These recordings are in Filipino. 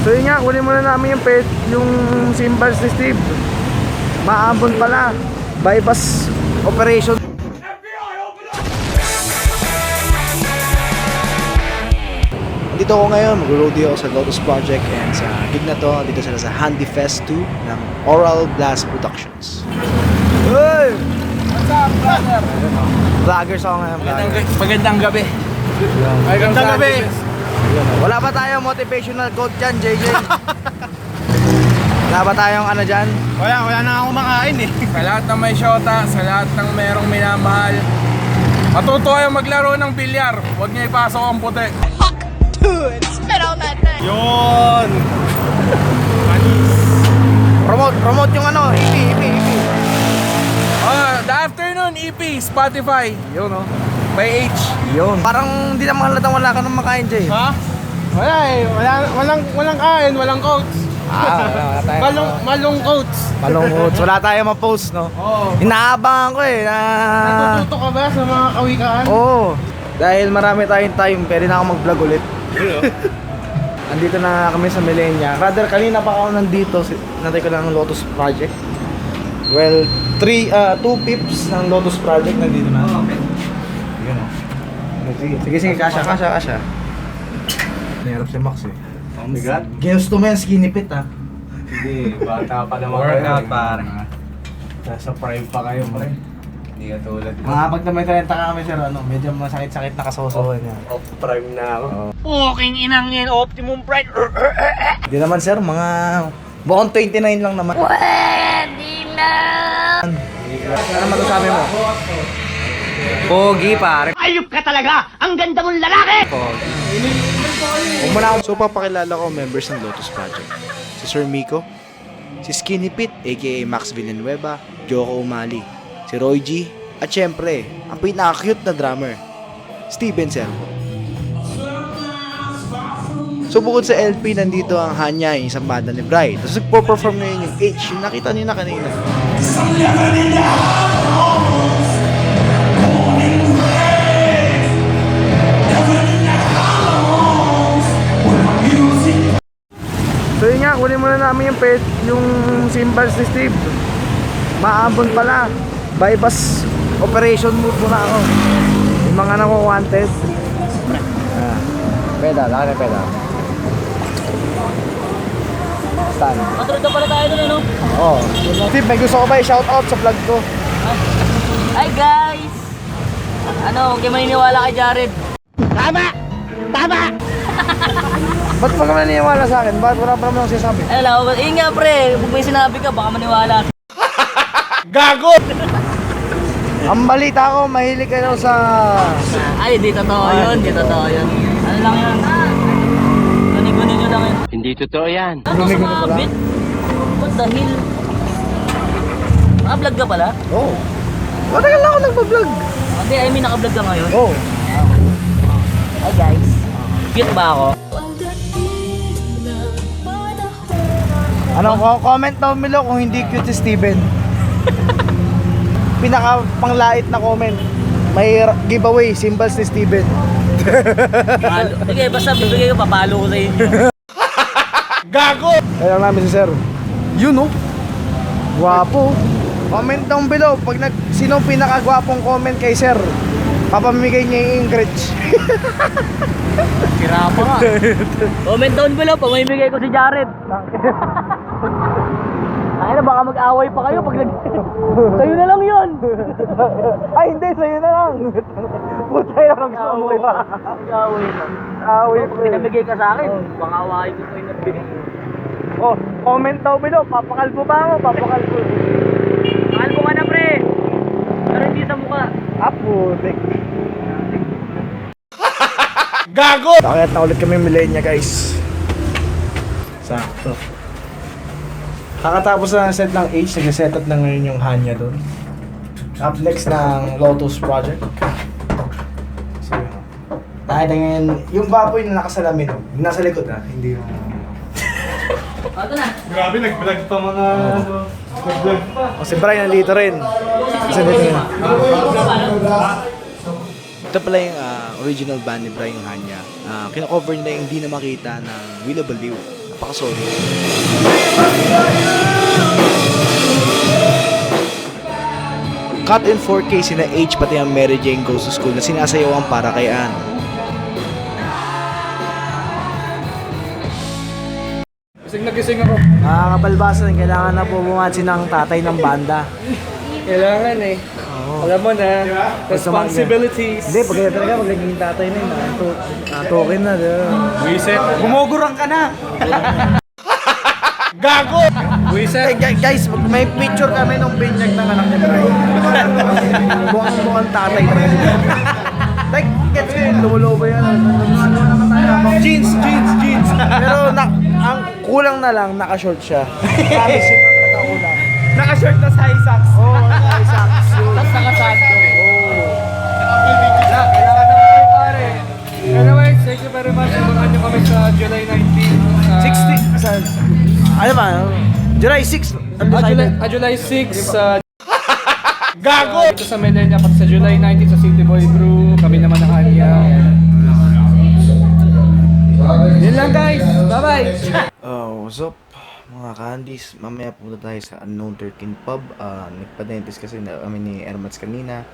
So yun nga, kunin muna namin yung symbols ni Steve. Maambon pala. Bypass operation. Dito ako ngayon, mag-rodeo ako sa Lotus Project, and sa gig na to, dito sila sa Handy Fest 2 ng Oral Blast Productions. Hey! What's up, brother? Vloggers ako ngayon. Magandang gabi. Magandang gabi. Wala ba tayong motivational quote dyan, JJ? Wala ba tayong ano dyan? Wala na akong makain eh. Sa lahat ng may shota, sa lahat ng merong minamahal, matuto kayo maglaro ng bilyar. Huwag niyo ipasok ang puti. Spit on that thing. Yun! Promote yung ano, EP. The Afternoon EP, Spotify. Yun oh. By H. Yun. Parang hindi naman halatang wala ka nang makain, Jay. Ha? Wala eh. Walang kain, walang coats. Wala tayo. Malong coats. Malungkot. Wala tayo ma-post, no? Oo. Inaabangan ko eh na... Natututo ka ba sa mga kawikaan? Oo. Dahil marami tayong time, pwede na ako mag-vlog ulit. Andito na kami sa Millenia. Rather, kanina pa ako nandito. Nantay ko lang ang Lotus Project. Well, 2 pips ng Lotus Project nandito na. Okay. Yun o. Sige, kasha. Nahirap si Max eh. Oh my God. Ginusto mo yan, skinny fit ha. Hindi, bata pa naman. Workout pare. Nasa prime pa kayo, pre. Hindi ka tulad ko. Mga pag may 30 ka kami sir, medyo masakit-sakit na kasosohan niya. Off prime na ako. Fucking inang yan, optimum pride. Hindi naman sir, mga buong 29 lang naman. Pwede na. Ano masasabi mo? Pogi pare. Ayup ka talaga! Ang ganda mong lalaki! So papakilala ko members ng Lotus Project. Si Sir Miko, si Skinny Pete aka Max Villanueva, Joko Umali, si Roy G, at syempre, ang pinaka-cute na drummer, Steven Servo. So bukod sa LP, nandito ang Hanya, yung isang banda ni Bri. Tapos nagpo-perform ngayon yung H, yung nakita niyo na kanina. So yun nga, kunin muna namin yung symbols ni Steve. Maambon pala. Bypass operation move muna ako. Yung mga nako-wanted. Pedal, laki na pedal. Stand. Matulog na pala tayo dun, ano? Oo. Steve, may gusto ko ba i-shoutout sa vlog ko? Hi guys! Ano, huwag kayo maniniwala kay Jared. Tama! Ba't pa ka naniniwala sa akin? Bakit wala pa naman akong sinasabi? Ano lang, yun nga pre, kung may sinabi ka, baka maniwala. Gago! Ang balita ko, mahilig kayo sa... Ay, di totoo yun, di totoo yun. Ano lang yun? Guni-guni nyo lang yun. Hindi totoo yan. Ano Guni-guni sa pala? bit? What the hell? Naka-vlog ka pala? Oo. Matagal na ako nagpa-vlog. Hindi, I mean naka-vlog ka ngayon? Oo. Hi guys. Cute ba ako? Ano, comment down below kung hindi cute si Steven. Pinaka panglait na comment. May giveaway, symbols ni Steven. Sige, basta bibigay ko, papalo ko sa inyo. Gago! Kaya lang namin si Sir. Yun no? Gwapo. Comment down below pag sino pinakagwapong comment kay Sir. Papamigay niya yung Ingridge. Sira pa nga. Comment down below, pamimigay ko si Jared. Ay na, baka mag-away pa kayo pag sa'yo na lang yun. Ay hindi, sa'yo na lang. Puta yun ang gusto mo ba? Mag-away pa. Away Pag ko eh. pinamigay ka sa akin, baka awahin ko pa yung nagbigay. Oh, comment down below. Papakalbo ba ako? Papakalbo. Mahal ko ka na pre. Pero hindi sa mukha. Putik. Gago! Bakit na ulit kami Millenia guys. Sakto. Kakatapos na ng set ng H, nag-set up na ngayon yung Hanya doon. Up next ng Lotus Project. So yun. Tayo na ngayon, yung baboy na nakasalamin, yung nasa likod hindi yung... Ito na. Grabe, nag-vlog pa mga... Nag-vlog pa. O si Brian nandito rin. Isa dito yun. Ito pala yung original band ni Brian Hanya. Kina-cover nila yung Di Na Makita ng Willow Baliw. napaka-solid. Cut in 4K sina H pati ang Mary Jane Goes to School na sinasayawan para kay Ann. Gising ako. Nakakabalbasa rin, kailangan na po bumansin ng tatay ng banda. Kailangan eh. Alam mo na, responsibilities. Hindi, pag talaga, pag naging tatay na yun, natukin na. Wiset. Gumugurang ka na! Gago! Wiset. Guys, may picture kami nung binyag ng anak ni Brian. Mukhang tatay na yun. Like, gets ko yun, lumulobo yan. Jeans. Pero ang kulang na lang, naka-short siya. Promise yun na talaga kulang. Naka-shirt na sa socks. Oo, naka-socks. Tapos naka-sando. Kailangan na kayo pare. Anyways, thank you very much. Abangan nyo kami sa July 19. 60. Ano ba? July 6. July 6. Gago! Dito sa Melenia, pati sa July 19 sa City Boy Brew. Kami naman ang kanya. Yun lang guys. Bye-bye! What's up? Mga candies, mamaya punta tayo sa Unknown 13 Pub. Nagpa-dentist kasi na kami ni Ermats kanina.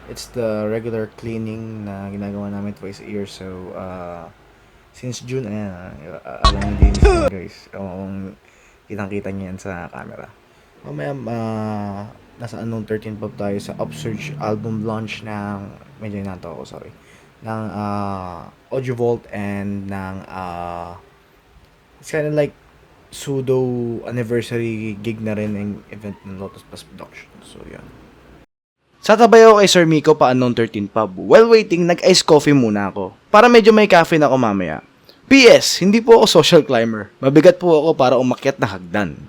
It's the regular cleaning na ginagawa namin twice a year. So, since June, ayan, alam niyo din guys. Kitang-kita niyo yan sa camera. Mamaya, nasa Unknown 13 Pub tayo sa Upsurge album launch ng, medyo inato ako, sorry, ng Audio Vault and ng, it's kind of like pseudo anniversary gig na rin ng event ng Lotus Plus Production. So, yan. Satabay ako kay Sir Miko pa Unknown 13 Pub. While waiting, nag-ice coffee muna ako. Para medyo may caffeine ako mamaya. PS, hindi po ako social climber. Mabigat po ako para umakyat na hagdan.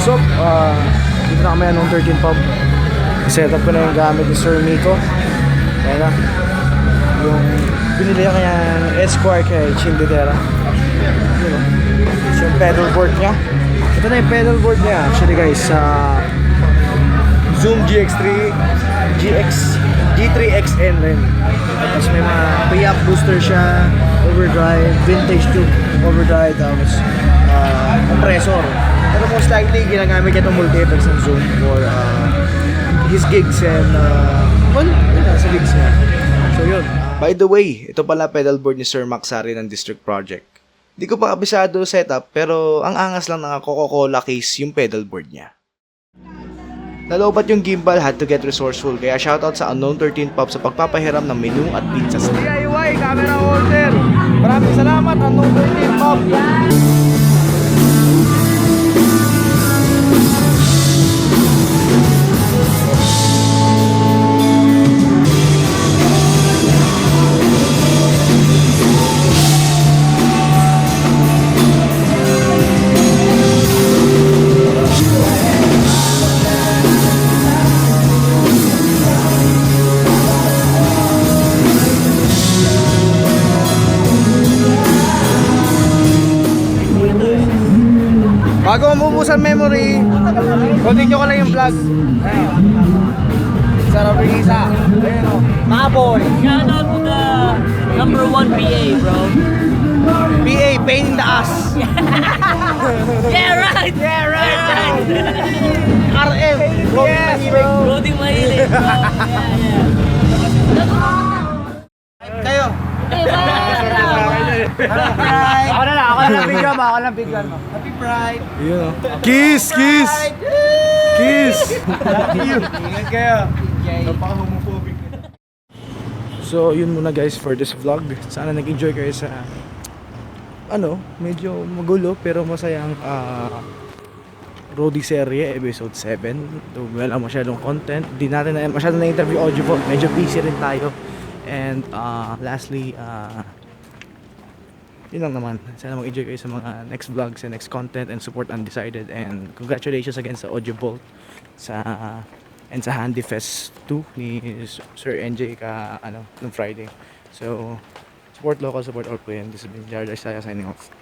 So, dito na kami Unknown 13 Pub. Set up ko na yung gamit ni Sir Miko. Ayan na. Yung binili ko kaya Esquire kay Chindidera. Yun o. Ito yung pedal board niya. Ito na yung pedal board niya. Actually guys, Zoom GX3 G3XN rin. Tapos may mga pre-amp booster siya, overdrive, vintage tube overdrive, tapos compressor. Pero most likely, ginagamit niya itong multi-effects ng Zoom for his gigs and sa gigs niya. So yun. By the way, ito pala pedal board ni Sir Maxari ng District Project. Di ko pa kabisado setup, pero ang angas lang ng Coca-Cola case yung pedal board niya. Nalobat yung gimbal, had to get resourceful, kaya shoutout sa Unknown 13 Pub sa pagpapahiram ng menu at pizza stand. DIY camera holder! Maraming salamat, Unknown 13 Pub! Bago mabubusan memory, continue ko lang yung vlog. Sarap rin isa. Ayun o. Maboy. Shout out to the #1 PA, bro. PA, pain in the ass. Yeah, right! Yeah, right! RM. Yes, bro! Loading mahilig, bro. Kayo. Ako na lang bigyan mo. Happy Pride. Yun o. Kiss! Ingat kayo. Napaka-homophobic. So, yun muna guys for this vlog. Sana nag-enjoy kayo sa medyo magulo pero masayang Roadie serye episode 7. Wala masyadong content. Di natin na masyadong na-interview audio po. Medyo busy rin tayo. And lastly, yun lang naman. Sana mag-enjoy kayo sa mga next vlogs and next content and support Undecided. And congratulations again sa Audio Bolt and sa Handy Fest 2 ni Sir NJ nung Friday. So support local, support all po yan. This has been Jar Jar Saya signing off.